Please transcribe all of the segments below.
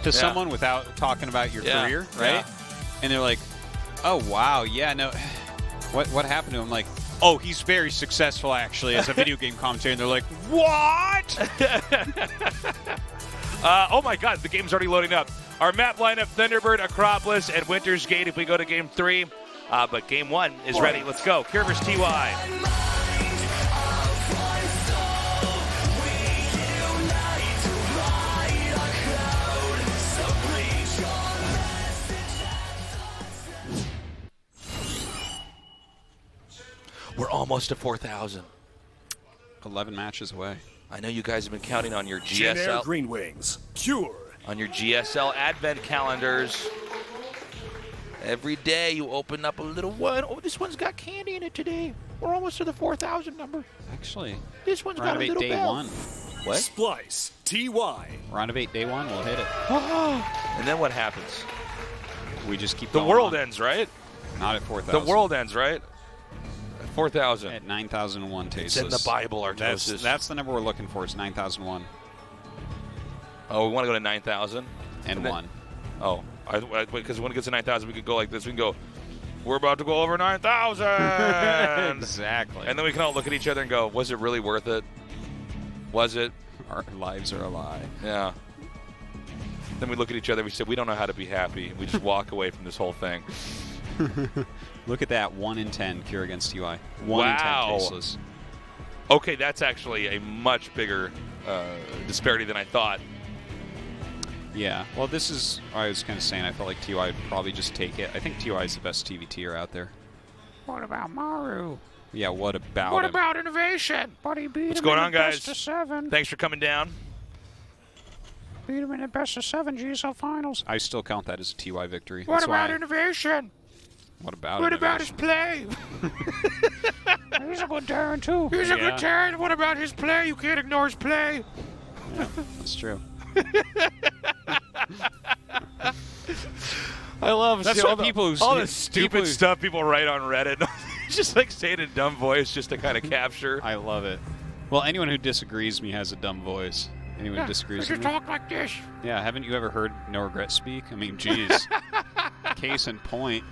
to someone without talking about your career, right? And they're like, "Oh wow, yeah, no, what happened to him?" Like, "Oh, he's very successful actually as a video game commentator." And they're like, "What?" Oh my God, the game's already loading up. Our map lineup: Thunderbird, Acropolis, and Winter's Gate. If we go to Game 3, but Game 1 is ready. Let's go. Cure vs. TY. We're almost to 4,000. 11 matches away. I know you guys have been counting on your Genair GSL. Green Wings. Cure. On your GSL advent calendars. Every day you open up a little one. Oh, this one's got candy in it today. We're almost to the 4,000 number. Actually, This one's got round a of 8 little day bell. 1. What? Splice. TY. Round of 8 day 1, we'll hit it. And then what happens? We just keep The going world on. ends, right? Not at 4,000. The world ends, right? At 4,000. At 9,001 tasteless. It's in the Bible, Artosis. That's the number we're looking for. Is 9,001 Oh, we want to go to 9,000? and then- 1. Oh, because when it gets to 9,000, we could go like this. We can go, we're about to go over 9,000. Exactly. And then we can all look at each other and go, was it really worth it? Was it? Our lives are a lie. Yeah. Then we look at each other. We say, we don't know how to be happy. We just walk away from this whole thing. Look at that. 1 in 10 cure against TY. 1 Wow. in 10 tasteless. Okay, that's actually a much bigger disparity than I thought. Yeah. Well, this is, I was kind of saying, I felt like TY would probably just take it. I think TY is the best TVTer out there. What about Maru? Yeah, what about What him? about innovation? But he beat What's him going in on, the guys? best of 7. Thanks for coming down. Beat him in the best of 7 GSL finals. I still count that as a TY victory. What That's about why. innovation? What about What about his innovation? play? He's a good Terran, too. He's a Yeah. good Terran. What about his play? You can't ignore his play. Yeah, that's true. I love That's seeing what people who- all the people stupid who- stuff people write on Reddit. Just like saying a dumb voice just to kind of capture. I love it. Well, anyone who disagrees with me has a dumb voice. Anyone who disagrees you with me? talk like this. Yeah, haven't you ever heard No Regret speak? I mean, geez. Case in point.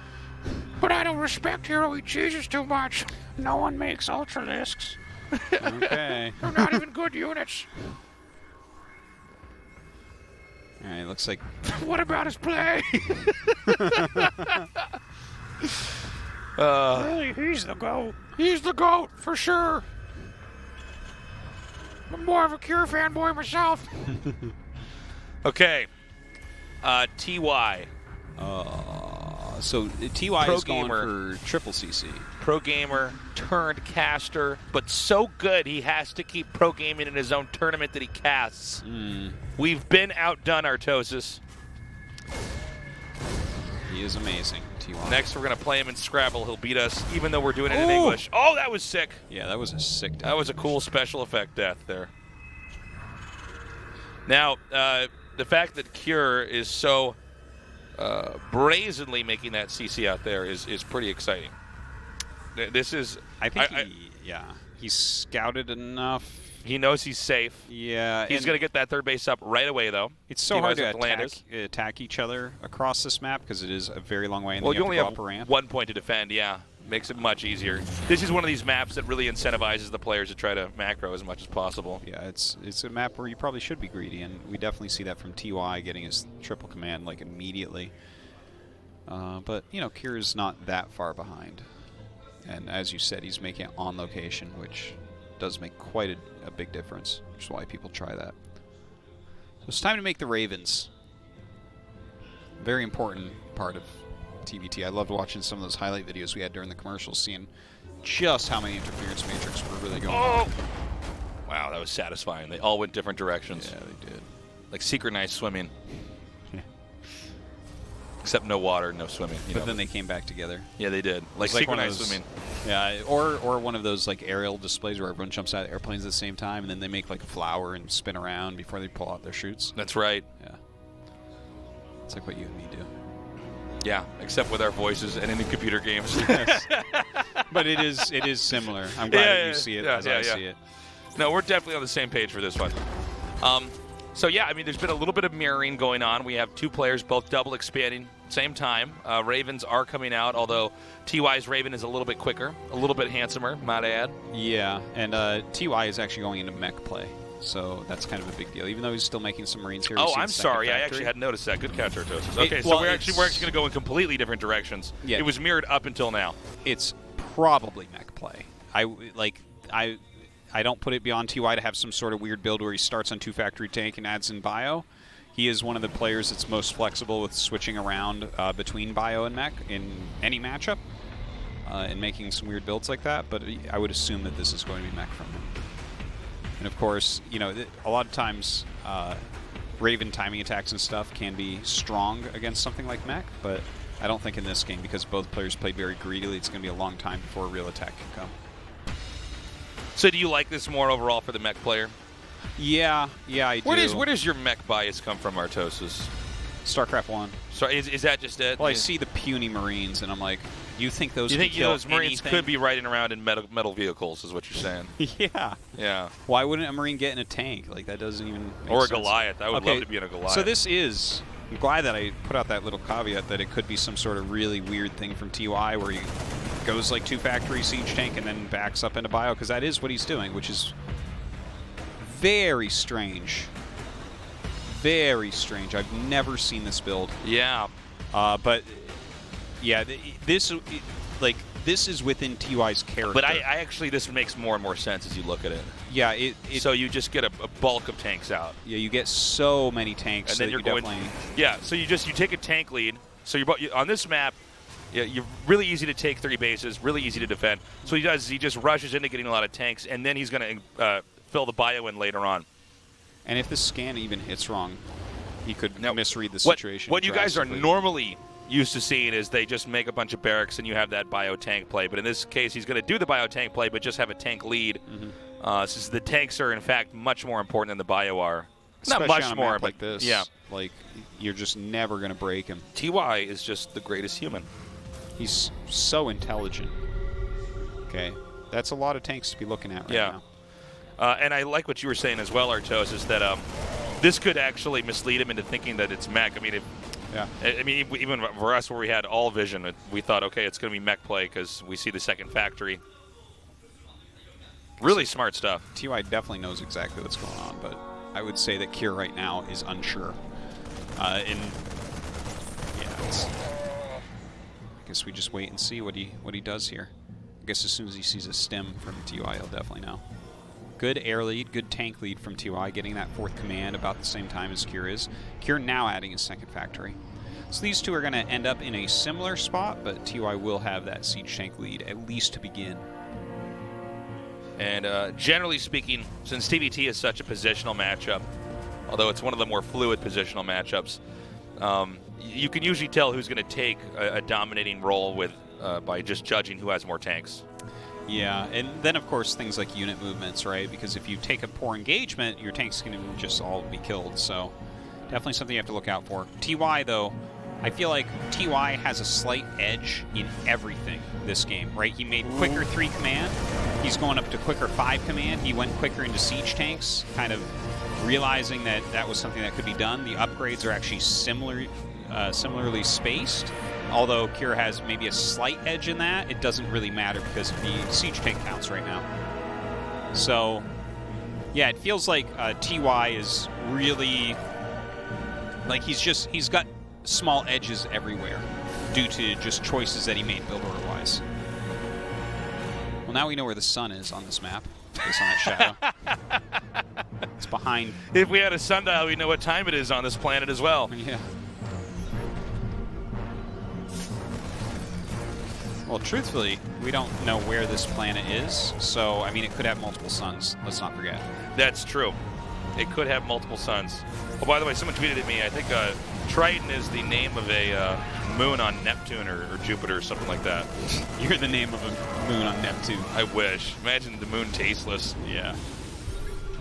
But I don't respect Hero Eat Cheeses too much. No one makes Ultralisks. Okay. They're not even good units. All right, looks like What about his play? Really, he's the GOAT. He's the GOAT, for sure. I'm more of a Cure fanboy myself. Okay. TY. so TY Pro is going gamer. for triple CC. Pro gamer turned caster, but so good he has to keep pro gaming in his own tournament that he casts. We've been outdone, Artosis. He is amazing, TY. Next, we're going to play him in Scrabble. He'll beat us, even though we're doing it in English. Oh, that was sick. Yeah, that was a sick death. That was a cool special effect death there. Now, the fact that Cure is so brazenly making that CC out there is pretty exciting. This is... I think he's scouted enough. He knows he's safe. Yeah. He's going to get that third base up right away, though. It's so hard to Atlantis. attack each other across this map because it is a very long way, and Well, then you you only have to have go up a ramp. 1 point to defend, yeah. Makes it much easier. This is one of these maps that really incentivizes the players to try to macro as much as possible. Yeah, it's a map where you probably should be greedy, and we definitely see that from TY getting his triple command like immediately. But you know, Kira's not that far behind, and as you said, he's making it on location, which does make quite a big difference. Which is why people try that. So it's time to make the Ravens. Very important part of TVT. I loved watching some of those highlight videos we had during the commercials, seeing just how many interference matrix were really going on. Wow, that was satisfying. They all went different directions. Yeah, they did. Like synchronized swimming. Except no water, no swimming. But then they came back together. Yeah, they did. Like It's like one of synchronized those- swimming. Yeah, or one of those like aerial displays where everyone jumps out of airplanes at the same time, and then they make like a flower and spin around before they pull out their chutes. That's right. Yeah. It's like what you and me do. Yeah, except with our voices and in the computer games. Yes. But it is similar. I'm glad that you see it as I see it. No, we're definitely on the same page for this one. So yeah, I mean, there's been a little bit of mirroring going on. We have two players both double expanding same time. Ravens are coming out, although TY's Raven is a little bit quicker, a little bit handsomer, might I add. Yeah, and TY is actually going into mech play, so that's kind of a big deal. Even though he's still making some Marines here. Oh, I'm sorry. I actually hadn't noticed that. Good catch, Artosis. Okay, so we're actually going to go in completely different directions. Yeah, it was mirrored up until now. It's probably mech play. I don't put it beyond TY to have some sort of weird build where he starts on 2 factory tank and adds in bio. He is one of the players that's most flexible with switching around between bio and mech in any matchup and making some weird builds like that, but I would assume that this is going to be mech from him. And of course, you know, a lot of times Raven timing attacks and stuff can be strong against something like mech, but I don't think in this game, because both players played very greedily, it's going to be a long time before a real attack can come. So do you like this more overall for the mech player? Yeah, I do. Where does your mech bias come from, Artosis? Starcraft 1. So is that just it? Well, I see the puny Marines, and I'm like, you think those? You think those Marines anything? could be riding around in metal vehicles? Is what you're saying? Yeah. Yeah. Why wouldn't a Marine get in a tank? Like, that doesn't even make or a sense. Goliath. I would love to be in a Goliath. So this is. I'm glad that I put out that little caveat that it could be some sort of really weird thing from TY where he goes like 2 factory siege tank and then backs up into bio, because that is what he's doing, which is very strange. Very strange. I've never seen this build. Yeah. But yeah, this is within TY's character. But I actually, this makes more and more sense as you look at it. Yeah, so you just get a bulk of tanks out. Yeah, you get so many tanks, and then you're going. Definitely... Yeah, so you take a tank lead. So you're on this map. Yeah, you're really easy to take 3 bases, really easy to defend. So he just rushes into getting a lot of tanks, and then he's going to fill the bio in later on. And if the scan even hits wrong, he could misread the situation. What you guys are normally used to seeing is they just make a bunch of barracks and you have that bio tank play. But in this case, he's going to do the bio tank play, but just have a tank lead. Since the tanks are in fact much more important than the bio are. Especially not much on a more, map but like this. Yeah, like you're just never going to break him. TY is just the greatest human. He's so intelligent. Okay, that's a lot of tanks to be looking at right now. And I like what you were saying as well, Artos, is that this could actually mislead him into thinking that it's mech. I mean, even for us where we had all vision, we thought, okay, it's going to be mech play because we see the second factory. Really smart stuff. TY definitely knows exactly what's going on, but I would say that Kier right now is unsure. I guess we just wait and see what he does here. I guess as soon as he sees a stem from TY, he'll definitely know. Good air lead, good tank lead from TY, getting that 4th command about the same time as Kier is. Kier now adding his 2nd factory. So these two are going to end up in a similar spot, but TY will have that siege tank lead, at least to begin. And generally speaking, since TVT is such a positional matchup, although it's one of the more fluid positional matchups, you can usually tell who's going to take a dominating role with by just judging who has more tanks. Yeah, and then of course things like unit movements, right? Because if you take a poor engagement, your tanks can just all be killed. So definitely something you have to look out for. TY though, I feel like TY has a slight edge in everything this game, right? He made quicker 3 command. He's going up to quicker 5 command. He went quicker into siege tanks, kind of realizing that that was something that could be done. The upgrades are actually similarly spaced. Although Kier has maybe a slight edge in that, it doesn't really matter because of the siege tank counts right now. So, yeah, it feels like TY is really, like he's got small edges everywhere due to just choices that he made build order-wise. Well, now we know where the sun is on this map, based on that shadow. It's behind. If we had a sundial, we'd know what time it is on this planet as well. Yeah. Well, truthfully, we don't know where this planet is, so, I mean, it could have multiple suns. Let's not forget. That's true. It could have multiple suns. Oh, by the way, someone tweeted at me, I think Triton is the name of a moon on Neptune or Jupiter or something like that. You're the name of a moon on Neptune. I wish. Imagine the moon tasteless. Yeah.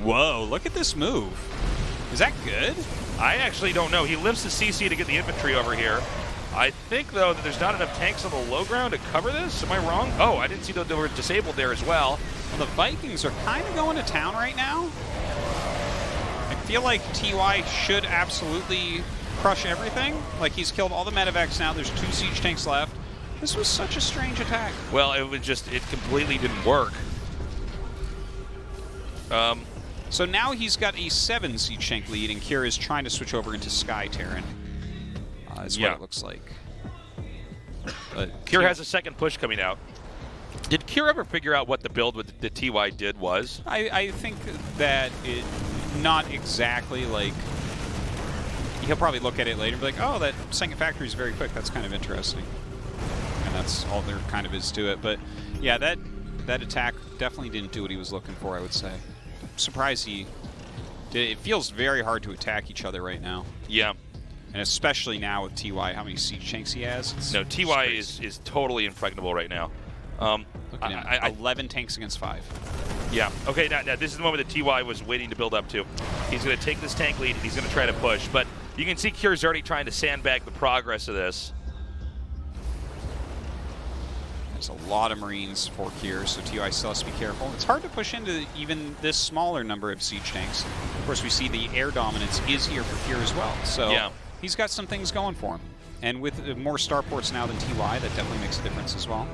Whoa, look at this move. Is that good? I actually don't know. He lifts the CC to get the infantry over here. I think, though, that there's not enough tanks on the low ground to cover this. Am I wrong? Oh, I didn't see that they were disabled there as well. Well, the Vikings are kind of going to town right now. I feel like TY should absolutely crush everything. Like, he's killed all the medevacs now. There's 2 siege tanks left. This was such a strange attack. Well, it completely didn't work. So now he's got a 7 siege tank lead, and Kira is trying to switch over into Sky Terran. Is what it looks like. But Kira has a second push coming out. Did Kira ever figure out what the build with the TY did was? I think that it, not exactly, like, he'll probably look at it later and be like, oh, that second factory is very quick. That's kind of interesting. And that's all there kind of is to it. But yeah, that attack definitely didn't do what he was looking for, I would say. I'm surprised he did. It feels very hard to attack each other right now. Yeah. And especially now with TY, how many siege tanks he has. No, TY is totally impregnable right now. Look at him, 11 tanks against 5. Yeah. Okay, now this is the moment that TY was waiting to build up to. He's going to take this tank lead, and he's going to try to push. But you can see Kira's already trying to sandbag the progress of this. There's a lot of Marines for Kira, so TY still has to be careful. It's hard to push into even this smaller number of siege tanks. Of course, we see the air dominance is here for Kira as well. So yeah. He's got some things going for him. And with more starports now than TY, that definitely makes a difference as well.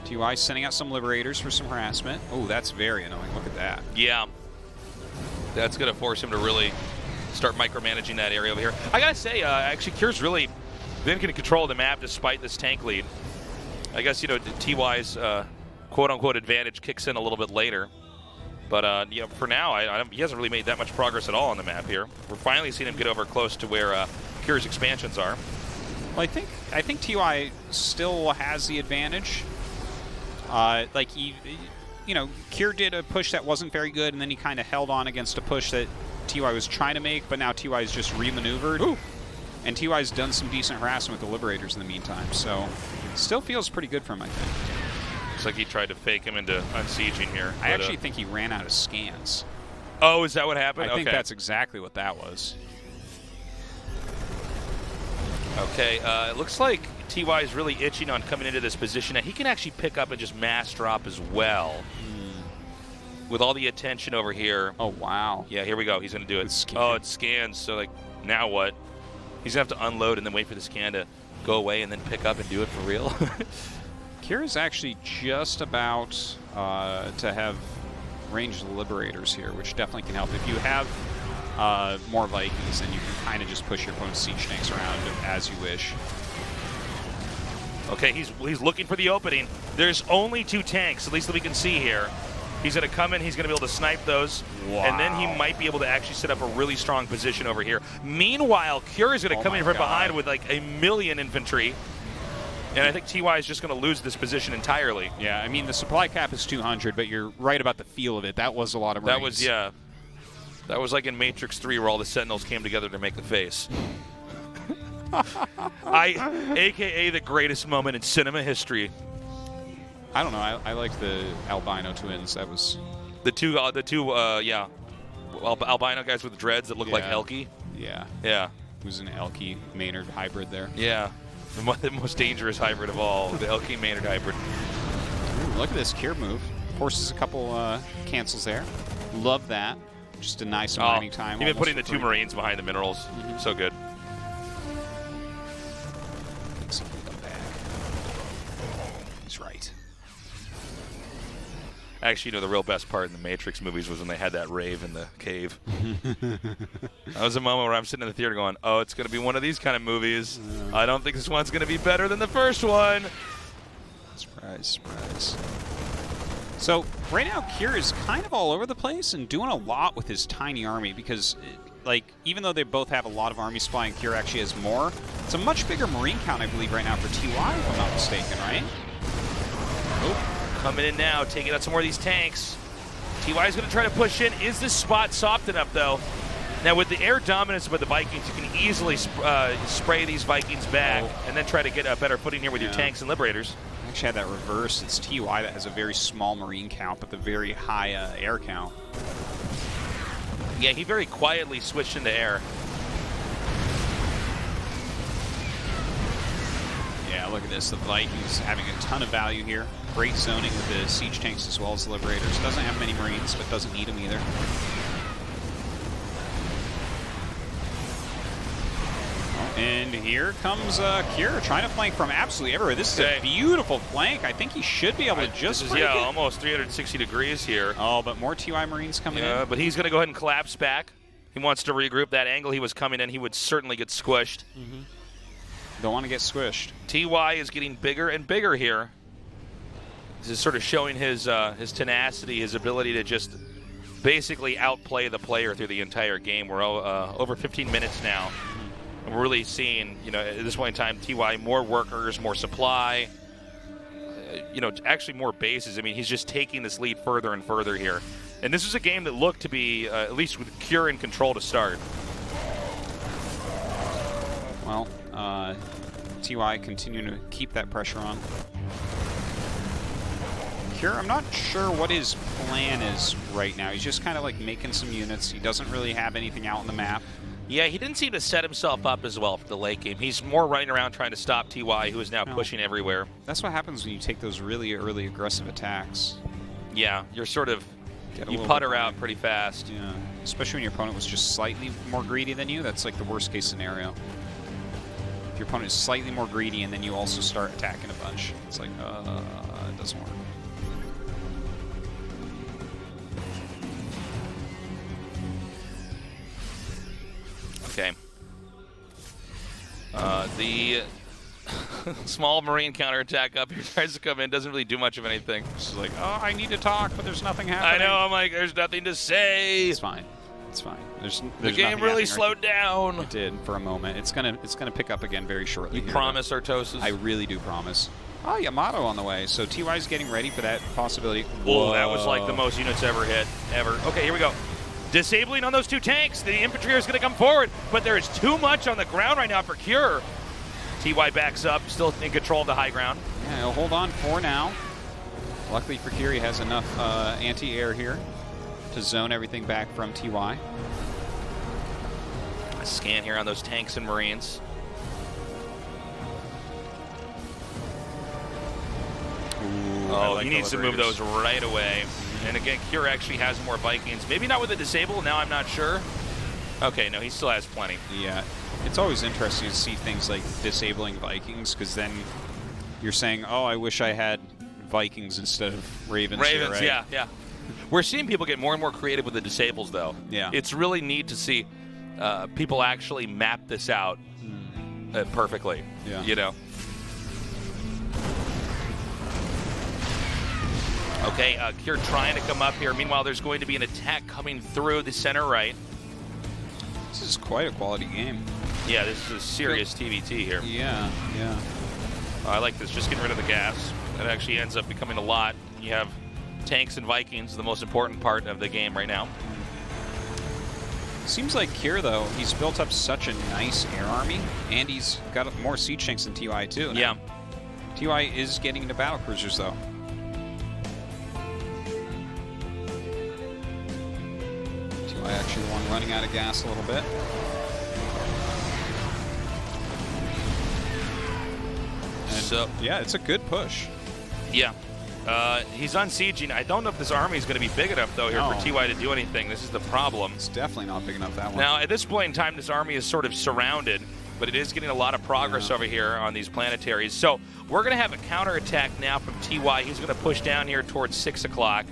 TY sending out some Liberators for some harassment. Oh, that's very annoying. Look at that. Yeah. That's going to force him to really start micromanaging that area over here. I got to say, actually, Kira's really been in control of the map despite this tank lead. I guess, you know, TY's quote-unquote advantage kicks in a little bit later. But, you know, for now, he hasn't really made that much progress at all on the map here. We're finally seeing him get over close to where Kira's expansions are. Well, I think TY still has the advantage. Like, you know, Kira did a push that wasn't very good, and then he kind of held on against a push that TY was trying to make, but now TY's just remaneuvered. Ooh. And TY's done some decent harassment with the Liberators in the meantime, so still feels pretty good for him, I think. Looks like he tried to fake him into unsieging here. I actually think he ran out of scans. Oh, is that what happened? I think that's exactly what that was. Okay, it looks like TY is really itching on coming into this position. Now, he can actually pick up and just mass drop as well. With all the attention over here. Oh, wow. Yeah, here we go. He's going to do it. Oh, it scans. So, like, now what? He's going to have to unload and then wait for the scan to go away and then pick up and do it for real. Kira's actually just about to have ranged Liberators here, which definitely can help. If you have more Vikings, then you can kind of just push your opponent's siege tanks around as you wish. Okay, he's looking for the opening. There's only 2 tanks, at least that we can see here. He's going to come in, he's going to be able to snipe those, wow. And then he might be able to actually set up a really strong position over here. Meanwhile, Kira is going to come in from behind with like 1,000,000 infantry. And I think TY is just going to lose this position entirely. Yeah, I mean, the supply cap is 200, but you're right about the feel of it. That was a lot of Marines. That was, yeah. That was like in Matrix 3 where all the Sentinels came together to make the face. AKA the greatest moment in cinema history. I don't know. I like the albino twins. That was the two yeah, albino guys with dreads that look like Elky. Yeah. Yeah. It was an Elky Maynard hybrid there. Yeah. The most dangerous hybrid of all, the Elky Maynard hybrid. Ooh, look at this Kira move. Forces a couple cancels there. Love that. Just deny some mining time. Even putting the 2 Marines behind the minerals. So good. He's right. Actually, you know, the real best part in the Matrix movies was when they had that rave in the cave. That was a moment where I'm sitting in the theater going, oh, it's going to be one of these kind of movies. I don't think this one's going to be better than the first one. Surprise, surprise. So, right now, Kira is kind of all over the place and doing a lot with his tiny army because, like, even though they both have a lot of army supply and Kira actually has more, it's a much bigger Marine count, I believe, right now for TY, if I'm not mistaken, right? Oh. Coming in now, taking out some more of these tanks. TY is going to try to push in. Is this spot soft enough, though? Now, with the air dominance of the Vikings, you can easily spray these Vikings back and then try to get a better footing here with your tanks and Liberators. I actually had that reverse. It's TY that has a very small Marine count, but the very high air count. Yeah, he very quietly switched into air. Yeah, look at this. The Vikings having a ton of value here. Great zoning with the siege tanks as well as the Liberators. Doesn't have many Marines, but doesn't need them either. And here comes Cure trying to flank from absolutely everywhere. This is a beautiful flank. I think he should be able to just break it. Almost 360 degrees here. Oh, but more TY Marines coming in. But he's going to go ahead and collapse back. He wants to regroup. That angle he was coming in, he would certainly get squished. Don't want to get squished. TY is getting bigger and bigger here. This is sort of showing his tenacity, his ability to just basically outplay the player through the entire game. We're over 15 minutes now. And we're really seeing, at this point in time, TY, more workers, more supply, actually more bases. I mean, he's just taking this lead further and further here. And this was a game that looked to be, at least with Cure in control to start. Well, TY continuing to keep that pressure on. Cure, I'm not sure what his plan is right now. He's just kind of like making some units. He doesn't really have anything out on the map. Yeah, he didn't seem to set himself up as well for the late game. He's more running around trying to stop TY, who is now pushing everywhere. That's what happens when you take those really early aggressive attacks. Yeah, you're sort of, you putter out pretty fast. Yeah, especially when your opponent was just slightly more greedy than you. That's like the worst case scenario. If your opponent is slightly more greedy and then you also start attacking a bunch, it's like, it doesn't work. Okay. The small Marine counterattack up here tries to come in, doesn't really do much of anything. It's like, oh, I need to talk, but there's nothing happening. I know, I'm like, there's nothing to say. It's fine. It's fine. There's the game really slowed down. It did for a moment. It's gonna pick up again very shortly. You promise, Artosis? I really do promise. Oh, Yamato on the way. So TY's getting ready for that possibility. Whoa, that was like the most units ever hit, ever. Okay, here we go. Disabling on those two tanks. The infantry is going to come forward, but there is too much on the ground right now for Cure. TY backs up, still in control of the high ground. Yeah, he'll hold on for now. Luckily for Cure, he has enough anti-air here to zone everything back from TY. A scan here on those tanks and Marines. Ooh, he needs to move those right away. And again, Cure actually has more Vikings. Maybe not with the disable, now I'm not sure. Okay, no, he still has plenty. Yeah, it's always interesting to see things like disabling Vikings, because then you're saying, oh, I wish I had Vikings instead of Ravens here, right? Yeah. We're seeing people get more and more creative with the disables, though. Yeah. It's really neat to see people actually map this out perfectly, Yeah. Okay, Cure trying to come up here. Meanwhile, there's going to be an attack coming through the center right. This is quite a quality game. Yeah, this is a serious TVT here. Yeah. I like this, just getting rid of the gas. That actually ends up becoming a lot. You have tanks and Vikings, the most important part of the game right now. Seems like Cure, though, he's built up such a nice air army, and he's got more siege tanks than TY, too. Yeah. TY is getting into battle cruisers, though. Actually the one running out of gas a little bit. And so yeah, it's a good push. Yeah. He's unsieging. I don't know if this army is going to be big enough, though, here for TY to do anything. This is the problem. It's definitely not big enough, that one. Now, at this point in time, this army is sort of surrounded, but it is getting a lot of progress over here on these planetaries. So we're going to have a counterattack now from TY. He's going to push down here towards 6 o'clock.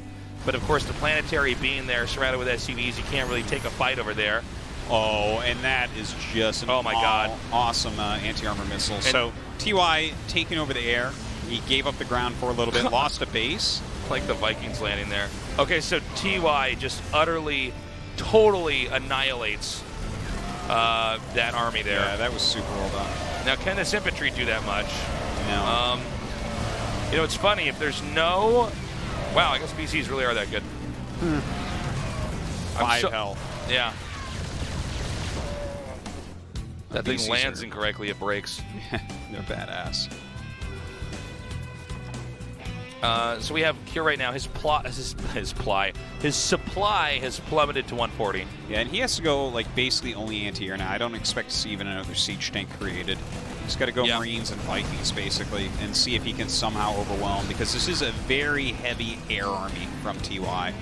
But, of course, the planetary being there, surrounded with SUVs, you can't really take a fight over there. Oh, and that is just an awesome anti-armor missile. And so TY taking over the air. He gave up the ground for a little bit, lost a base. Like the Vikings landing there. Okay, so TY just utterly, totally annihilates that army there. Yeah, that was super well done. Now, can this infantry do that much? No. It's funny. If there's no... Wow, I guess BCs really are that good. 5 health. Yeah. That thing BCs lands incorrectly, it breaks. They're badass. So we have Cure right now. His supply has plummeted to 140. Yeah, and he has to go like basically only anti-air now. I don't expect to see even another siege tank created. He's got to go Marines and Vikings basically and see if he can somehow overwhelm, because this is a very heavy air army from TY.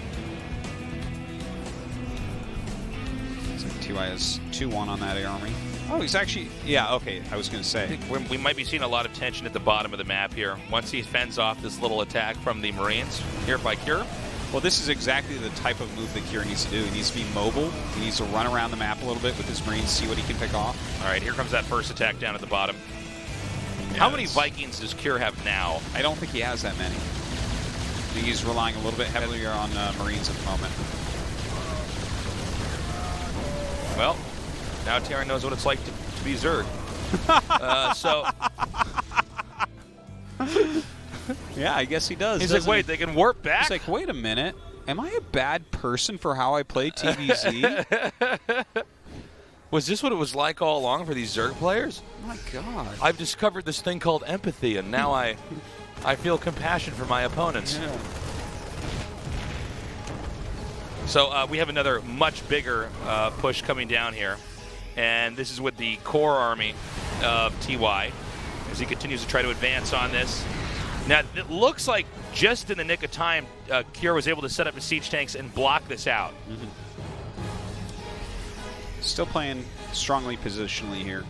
So TY has 2-1 on that air army. Oh, he's actually... Yeah, okay, I was going to I say. think we might be seeing a lot of tension at the bottom of the map here once he fends off this little attack from the Marines here by Cure. Well, this is exactly the type of move that Cure needs to do. He needs to be mobile. He needs to run around the map a little bit with his Marines, see what he can pick off. All right, here comes that first attack down at the bottom. Yeah, How many Vikings does Cure have now? I don't think he has that many. I think he's relying a little bit heavier on Marines at the moment. Well, now Terran knows what it's like to be Zerg. Yeah, I guess he does. He's like, wait, they can warp back? He's like, wait a minute. Am I a bad person for how I play TVZ? Was this what it was like all along for these Zerg players? Oh my God. I've discovered this thing called empathy, and now I feel compassion for my opponents. Yeah. So we have another much bigger push coming down here, and this is with the core army of TY as he continues to try to advance on this. Now, it looks like just in the nick of time, Cure was able to set up his siege tanks and block this out. Mm-hmm. Still playing strongly positionally here.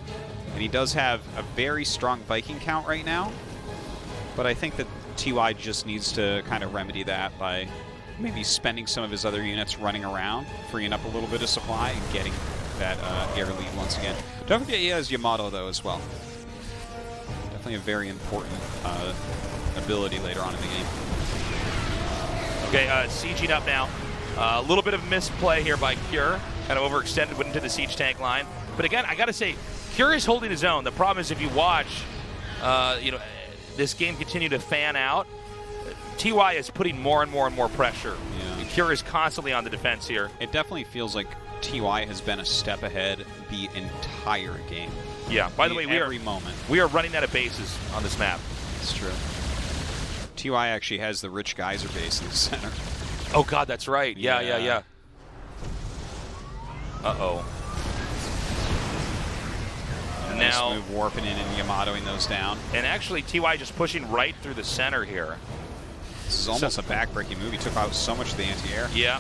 And he does have a very strong Viking count right now. But I think that TY just needs to kind of remedy that by maybe spending some of his other units running around, freeing up a little bit of supply, and getting that air lead once again. Don't forget he has Yamato, though, as well. Definitely a very important ability later on in the game. Okay, sieging up now. A little bit of misplay here by Cure. Kind of overextended, went into the siege tank line. But again, I got to say, Cure is holding his own. The problem is if you watch, this game continue to fan out, TY is putting more and more and more pressure. Yeah. Cure is constantly on the defense here. It definitely feels like TY has been a step ahead the entire game. Yeah, by the way, every moment. We are running out of bases on this map. It's true. TY actually has the rich geyser base in the center. Oh, God, that's right. Yeah. Uh-oh. Nice Now, move warping in and Yamatoing those down. and actually, TY just pushing right through the center here. This is almost a backbreaking move. He took out so much of the anti-air. Yeah.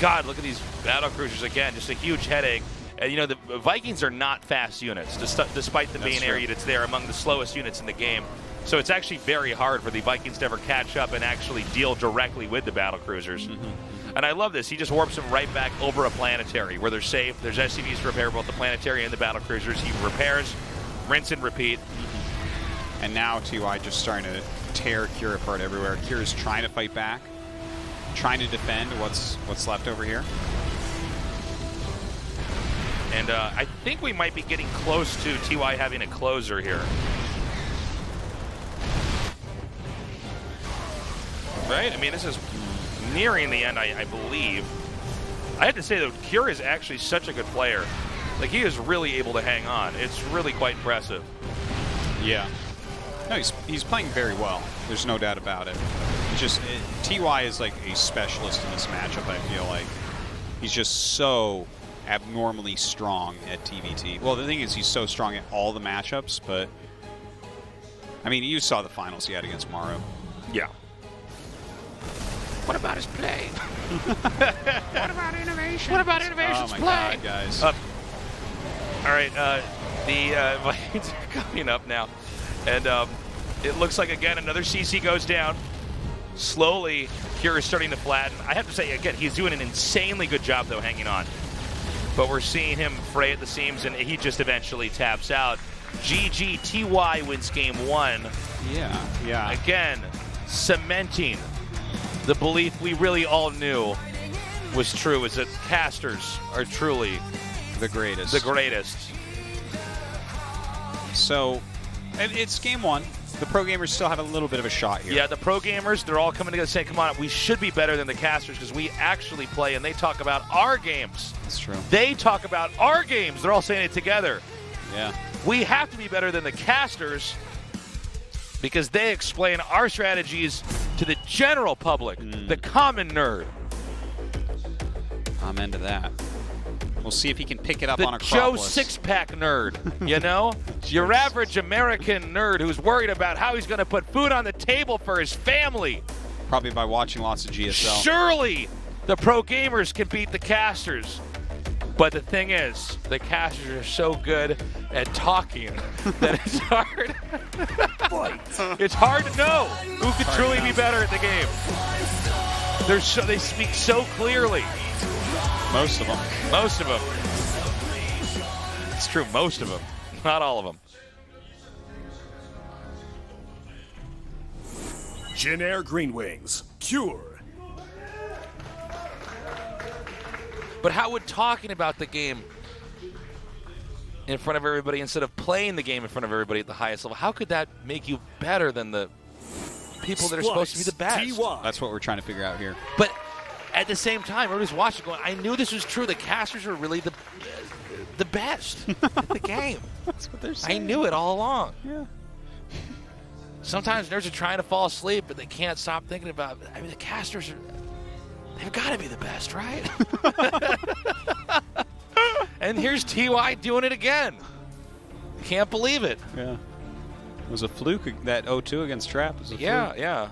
God, look at these battle cruisers again. Just a huge headache. And, you know, the Vikings are not fast units, despite them being air units. They're among the slowest units in the game. So it's actually very hard for the Vikings to ever catch up and actually deal directly with the battle cruisers. Mm-hmm. And I love this. He just warps them right back over a planetary where they're safe. There's SCVs to repair both the planetary and the battle cruisers. He repairs, rinse and repeat. Mm-hmm. And now TY just starting to tear Cure apart everywhere. Cure is trying to fight back, trying to defend what's left over here. And I think we might be getting close to TY having a closer here. Right? I mean, this is nearing the end, I believe. I have to say, though, Cure is actually such a good player. Like, he is really able to hang on. It's really quite impressive. Yeah. No, he's playing very well. There's no doubt about it. It's just, TY is like a specialist in this matchup, I feel like. He's just so abnormally strong at TVT. Well, the thing is, he's so strong at all the matchups, but... I mean, you saw the finals he had against Maru. Yeah. What about his play? What about innovation? What about innovation's Oh my play? God, guys. All right, the Vikings are coming up now. And it looks like, again, another CC goes down. Slowly, Cure is starting to flatten. I have to say, again, he's doing an insanely good job, though, hanging on. But we're seeing him fray at the seams, and he just eventually taps out. GG, TY wins game 1. Yeah. Again, cementing the belief we really all knew was true, is that casters are truly The greatest. the greatest. So, and it's game 1. The pro gamers still have a little bit of a shot here. Yeah, the pro gamers, they're all coming together saying, come on, we should be better than the casters because we actually play, and they talk about our games. That's true. They talk about our games. They're all saying it together. Yeah. We have to be better than the casters because they explain our strategies to the general public, the common nerd. I'm into that. We'll see if he can pick it up The on Joe Acropolis. six-pack nerd, you know? Your average American nerd who's worried about how he's going to put food on the table for his family. Probably by watching lots of GSL. Surely the pro gamers can beat the casters. But the thing is, the casters are so good at talking that it's hard. It's hard to know who could truly be better at the game. They speak so clearly. Most of them. Most of them. It's true, most of them. Not all of them. Jin Air Green Wings. Cure. But how would talking about the game in front of everybody instead of playing the game in front of everybody at the highest level, how could that make you better than the people that are supposed to be the best? TY. That's what we're trying to figure out here. But at the same time, everybody's watching going, I knew this was true. The casters are really the best at the game. That's what they're I saying. knew it all along. Yeah. Sometimes nerds are trying to fall asleep, but they can't stop thinking about it. I mean, the casters they've got to be the best, right? And here's TY doing it again. Can't believe it. Yeah. It was a fluke. That 0-2 against Trap was a fluke. Yeah.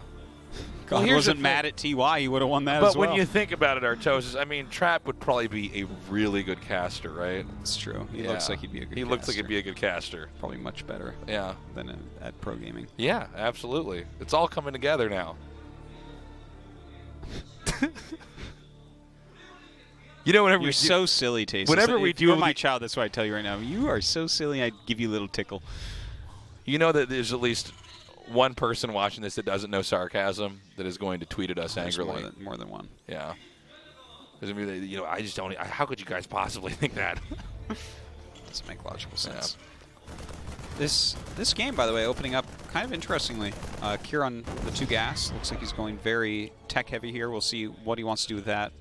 God Well, here's wasn't the mad at TY. He would have won that But as well. when you think about it, Artosis, I mean, Trap would probably be a really good caster, right? It's true. He Yeah. looks like he'd be a good He looks like caster. he'd be a good caster. Probably much better Yeah. than at pro gaming. Yeah, absolutely. It's all coming together now. You know, whenever You're we do, so silly, Taste. whenever we if you were do my the- child, that's what I tell you right now. You are so silly. I'd give you a little tickle. you know that there's at least one person watching this that doesn't know sarcasm that is going to tweet at us There's angrily. more than one. Yeah. Because I mean, you know, I just don't. How could you guys possibly think that? Doesn't make logical sense. This game, by the way, opening up kind of interestingly. Kier on the 2 gas. Looks like he's going very tech heavy here. We'll see what he wants to do with that.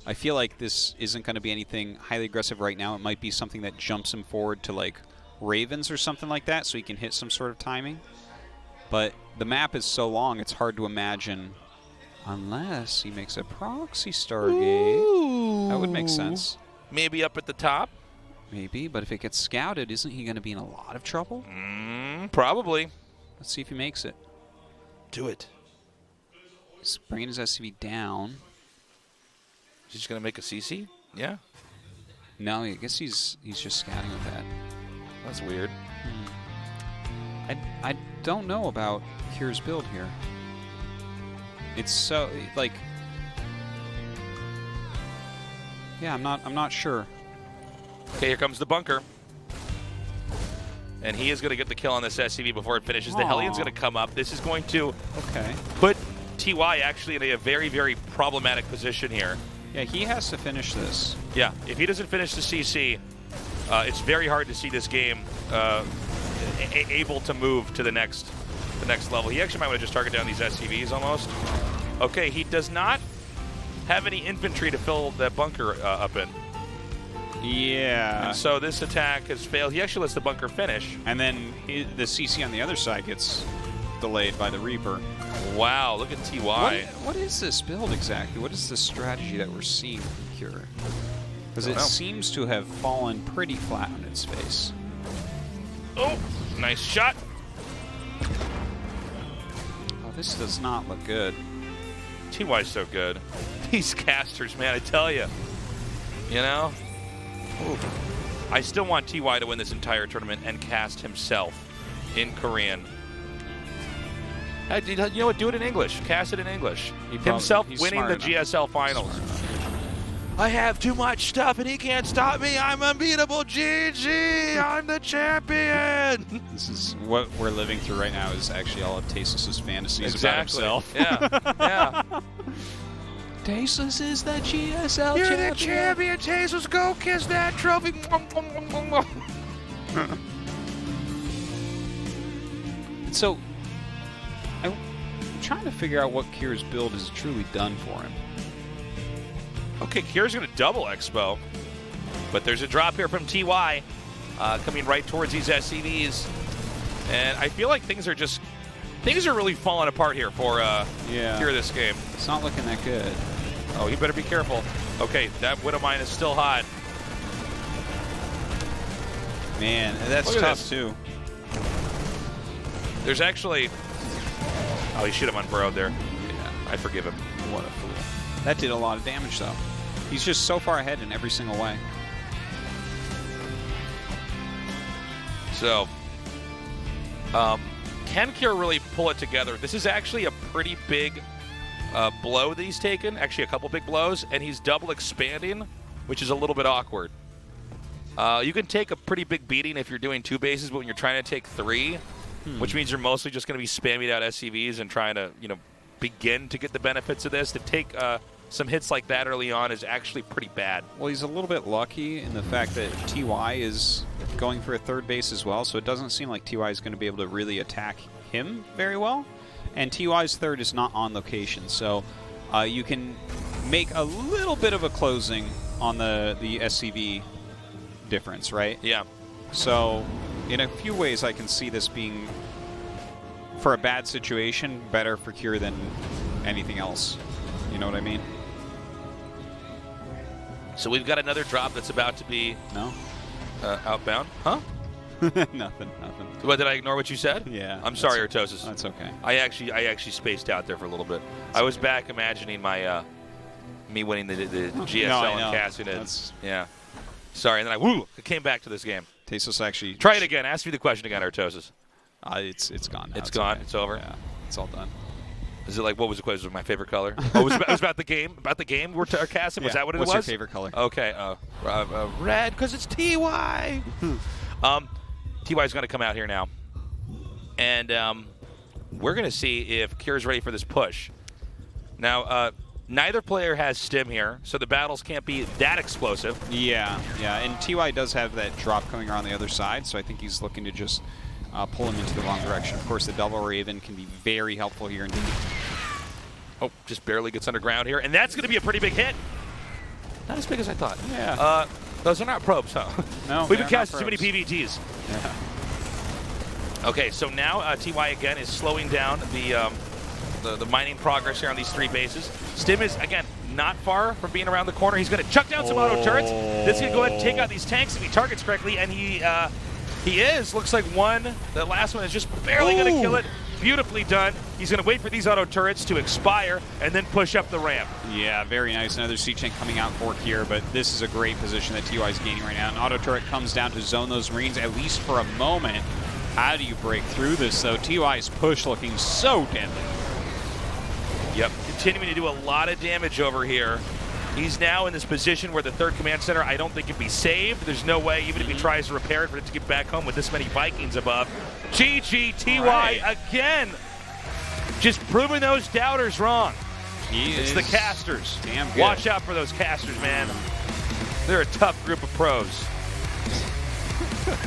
I feel like this isn't going to be anything highly aggressive right now. It might be something that jumps him forward to like Ravens or something like that, so he can hit some sort of timing. But the map is so long, it's hard to imagine unless he makes a proxy Stargate. That would make sense. Maybe up at the top. Maybe, but if it gets scouted, isn't he going to be in a lot of trouble? Probably. Let's see if he makes it. Do it. He's bringing his SCV down. He's just gonna make a CC? Yeah. No, I guess he's just scouting with that. That's weird. I don't know about Kier's build here. It's so like, yeah, I'm not sure. Okay, here comes the bunker. And he is going to get the kill on this SCV before it finishes. The Aw. Hellion's going to come up. This is going to Okay. put TY actually in a very, very problematic position here. Yeah, he has to finish this. Yeah, if he doesn't finish the CC, it's very hard to see this game able to move to the next level. He actually might want to just target down these SCVs almost. Okay, he does not have any infantry to fill that bunker up in. Yeah. And so this attack has failed. He actually lets the bunker finish. And then the CC on the other side gets delayed by the Reaper. Wow, look at TY. What is this build exactly? What is the strategy that we're seeing from Cure? Because it Don't know. seems to have fallen pretty flat on its face. Oh, nice shot. Oh, this does not look good. TY's so good. These casters, man, I tell you. You know? Ooh. I still want TY to win this entire tournament and cast himself in Korean. You know what? Do it in English. Cast it in English. Himself he's winning smart the enough. GSL finals. I have too much stuff and he can't stop me. I'm unbeatable. GG. I'm the champion. This is what we're living through right now. Is actually all of Tasteless's fantasies Exactly. about himself. Yeah. Yeah. Tasteless is the GSL You're champion. the champion, Tasteless. Go kiss that trophy. So, I'm trying to figure out what Kier's build has truly done for him. Okay, Kier's going to double Expo. But there's a drop here from TY coming right towards these SCVs. And I feel like things are really falling apart here for Kier this game. It's not looking that good. Oh, you better be careful. Okay, that Widow Mine is still hot. Man, that's Look at tough this. too. There's actually... Oh, he should have unburrowed there. Yeah. I forgive him. What a fool. That did a lot of damage though. He's just so far ahead in every single way. So, can Cure really pull it together? This is actually a pretty big blow that he's taken. Actually, a couple big blows, and he's double expanding, which is a little bit awkward. You can take a pretty big beating if you're doing 2 bases, but when you're trying to take 3, which means you're mostly just going to be spamming out SCVs and trying to, begin to get the benefits of this, to take some hits like that early on is actually pretty bad. Well, he's a little bit lucky in the fact that TY is going for a 3rd base as well, so it doesn't seem like TY is going to be able to really attack him very well. And TY's 3rd is not on location, so you can make a little bit of a closing on the SCV difference, right? Yeah. So in a few ways I can see this being, for a bad situation, better for Cure than anything else. You know what I mean? So we've got another drop that's about to be No? outbound. Huh? Nothing. What, did I ignore what you said? Yeah. I'm sorry, Artosis. That's okay. I actually spaced out there for a little bit. I was back imagining my me winning the GSL No, I and know. casting it. That's- Yeah. Sorry, and then I came back to this game. Tasteless actually... Try it again. Ask me the question again, Artosis. It's gone now. It's gone. Okay. It's over. Yeah, it's all done. Is it like, what was the question? My favorite color? Oh, it was about the game? About the game we're casting? Was Yeah. that what it What's was? your favorite color? Okay. Red, because it's TY. TY's going to come out here now. And we're going to see if Cure's ready for this push. Now, neither player has stim here, so the battles can't be that explosive. Yeah. And TY does have that drop coming around the other side, so I think he's looking to just pull him into the wrong direction. Of course, the Double Raven can be very helpful here indeed. Oh, just barely gets underground here, and that's going to be a pretty big hit. Not as big as I thought. Yeah. Those are not probes, huh? No, We've been they're not casting too many probes. PVTs. Yeah. Okay, so now TY again is slowing down the mining progress here on these 3 bases. Stim is, again, not far from being around the corner. He's going to chuck down some auto turrets. This is going to go ahead and take out these tanks if he targets correctly, and he is. Looks like the last one is just barely going to kill it. Beautifully done. He's going to wait for these auto turrets to expire and then push up the ramp. Yeah, very nice. Another siege tank coming out for here, but this is a great position that TY is gaining right now. An auto turret comes down to zone those Marines, at least for a moment. How do you break through this, though? TY's push looking so deadly. Yep, continuing to do a lot of damage over here. He's now in this position where the 3rd command center, I don't think, can be saved. There's no way, even if he tries to repair it, for it to get back home with this many Vikings above. GG, TY again. Just proving those doubters wrong. It's the casters. Damn good. Watch out for those casters, man. They're a tough group of pros.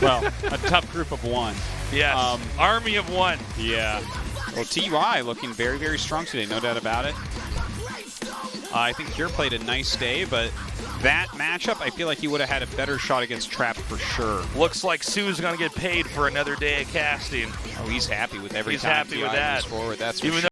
Well, a tough group of 1. Yes, army of 1. Yeah. Well, TY looking very, very strong today, no doubt about it. I think Cure played a nice day, but that matchup, I feel like he would have had a better shot against Trap for sure. Looks like Sue's going to get paid for another day of casting. Oh, he's happy with every He's time happy TY with that. moves forward. That's for Even sure.